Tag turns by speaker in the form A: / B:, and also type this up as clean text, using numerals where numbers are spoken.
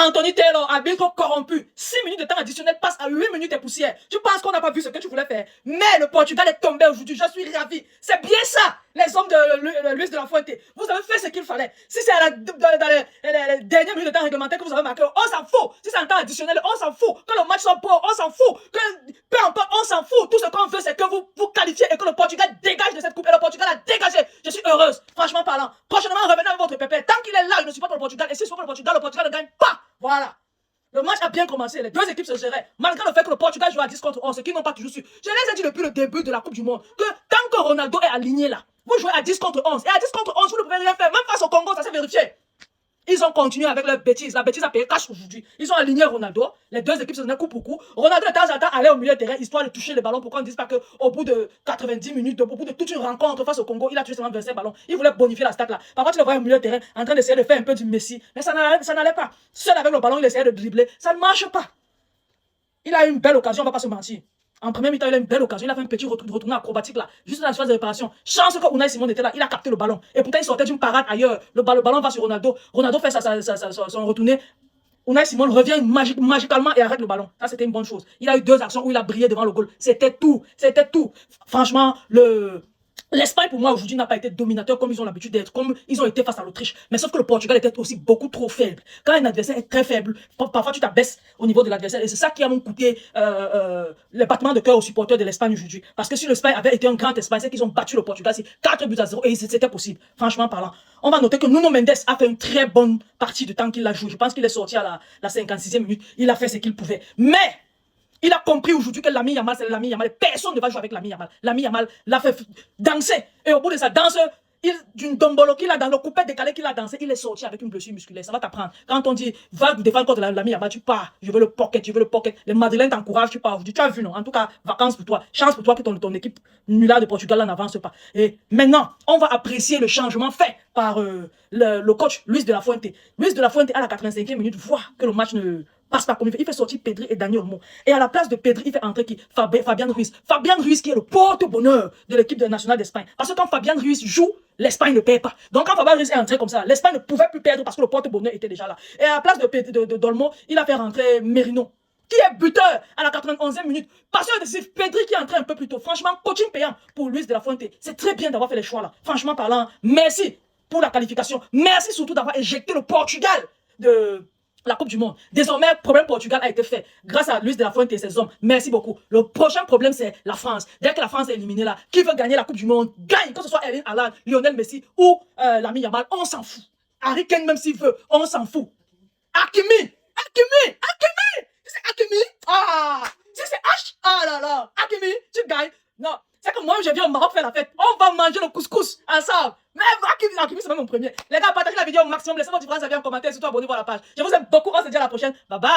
A: Anthony Taylor, arbitre corrompu. 6 minutes de temps additionnel passe à 8 minutes et poussière. Tu penses qu'on n'a pas vu ce que tu voulais faire? Mais le Portugal est tombé aujourd'hui. Je suis ravi. C'est bien ça, les hommes de Luis de la Fuente. Vous avez fait ce qu'il fallait. Si c'est dans les dernières minutes de temps réglementaire que vous avez marqué, on s'en fout. Si c'est en temps additionnel, on s'en fout. Que le match soit beau, on s'en fout. Que peu importe, on s'en fout. Tout ce qu'on veut, c'est que vous qualifiez et que le Portugal dégage de cette coupe. Et le Portugal a dégagé. Je suis heureuse, franchement parlant. Prochainement, revenez avec votre pépé. Tant qu'il est là, il ne supporte le Portugal. Et si supporte le Portugal ne gagne pas. Voilà. Le match a bien commencé, les deux équipes se géraient, malgré le fait que le Portugal joue à 10 contre 11, ce qu'ils n'ont pas toujours su. Je les ai dit depuis le début de la Coupe du Monde, que tant que Ronaldo est aligné là, vous jouez à 10 contre 11, et à 10 contre 11, vous ne pouvez rien faire, même face au Congo, ça s'est vérifié. Ils ont continué avec leur bêtise. La bêtise a payé cash aujourd'hui. Ils ont aligné Ronaldo. Les deux équipes se donnaient coup pour coup. Ronaldo de temps en temps allait au milieu de terrain histoire de toucher le ballon. Pourquoi on ne dise pas qu'au bout de 90 minutes, au bout de toute une rencontre face au Congo, il a touché seulement 25 ballons. Il voulait bonifier la stat là. Parfois, tu le voyais au milieu de terrain en train d'essayer de faire un peu du Messi. Mais ça n'allait pas. Seul avec le ballon, il essayait de dribbler. Ça ne marche pas. Il a eu une belle occasion, on ne va pas se mentir. En première mi-temps, il a une belle occasion. Il a fait un petit retourné acrobatique là, juste dans la phase de réparation. Chance que Unai Simon était là, il a capté le ballon. Et pourtant, il sortait d'une parade ailleurs. Le ballon va sur Ronaldo. Ronaldo fait son retourné. Unai Simon revient magicalement et arrête le ballon. Ça, c'était une bonne chose. Il a eu deux actions où il a brillé devant le goal. C'était tout. C'était tout. Franchement, l'Espagne, pour moi, aujourd'hui, n'a pas été dominateur comme ils ont l'habitude d'être, comme ils ont été face à l'Autriche. Mais sauf que le Portugal était aussi beaucoup trop faible. Quand un adversaire est très faible, parfois tu t'abaisses au niveau de l'adversaire. Et c'est ça qui a coûté le battement de cœur aux supporters de l'Espagne aujourd'hui. Parce que si l'Espagne avait été un grand Espagne, c'est qu'ils ont battu le Portugal, c'est 4-0 et c'était possible, franchement parlant. On va noter que Nuno Mendes a fait une très bonne partie de temps qu'il a joué. Je pense qu'il est sorti à la 56e minute. Il a fait ce qu'il pouvait. Mais il a compris aujourd'hui que Lamine Yamal, c'est Lamine Yamal. Personne ne va jouer avec Lamine Yamal. Lamine Yamal l'a fait danser. Et au bout de sa danse, d'une dombolo qu'il a dans le coupé décalé qu'il a dansé, il est sorti avec une blessure musculaire. Ça va t'apprendre. Quand on dit, va défendre contre Lamine Yamal, tu pars. Je veux le pocket, je veux le pocket. Les Madrilènes t'encouragent, tu pars aujourd'hui. Tu as vu, non? En tout cas, vacances pour toi. Chance pour toi que ton équipe nulle de Portugal n'avance pas. Et maintenant, on va apprécier le changement fait par le coach Luis de la Fuente. Luis de la Fuente, à la 85e minute, voit que le match ne passe pas comme il fait. Il fait sortir Pedri et Dani Olmo. Et à la place de Pedri, il fait entrer qui? Fabian Ruiz. Fabian Ruiz qui est le porte-bonheur de l'équipe nationale d'Espagne. Parce que quand Fabian Ruiz joue, l'Espagne ne perd pas. Donc quand Fabian Ruiz est entré comme ça, l'Espagne ne pouvait plus perdre parce que le porte-bonheur était déjà là. Et à la place d'Olmo, il a fait rentrer Merino, qui est buteur à la 91e minute. Passeur décisif, Pedri qui est entré un peu plus tôt. Franchement, coaching payant pour Luis de la Fuente. C'est très bien d'avoir fait les choix là. Franchement parlant, merci pour la qualification. Merci surtout d'avoir éjecté le Portugal de la Coupe du Monde. Désormais, le problème Portugal a été fait grâce à Luis de la Fuente et ses hommes. Merci beaucoup. Le prochain problème, c'est la France. Dès que la France est éliminée là, qui veut gagner la Coupe du Monde, gagne. Que ce soit Erling Haaland, Lionel Messi ou Lamine Yamal, on s'en fout. Harry Kane, même s'il veut, on s'en fout. Hakimi. C'est Hakimi. Ah, si c'est H, ah là là. Hakimi, tu gagnes. Non, c'est que moi, je viens au Maroc faire la fête. On va manger le couscous ensemble. Mais Hakimi, c'est même mon premier. Les gars, partagez la vidéo au maximum. Laissez votre différence en commentaire. Surtout abonnez-vous à la page. Je vous aime beaucoup. On se dit à la prochaine. Bye bye.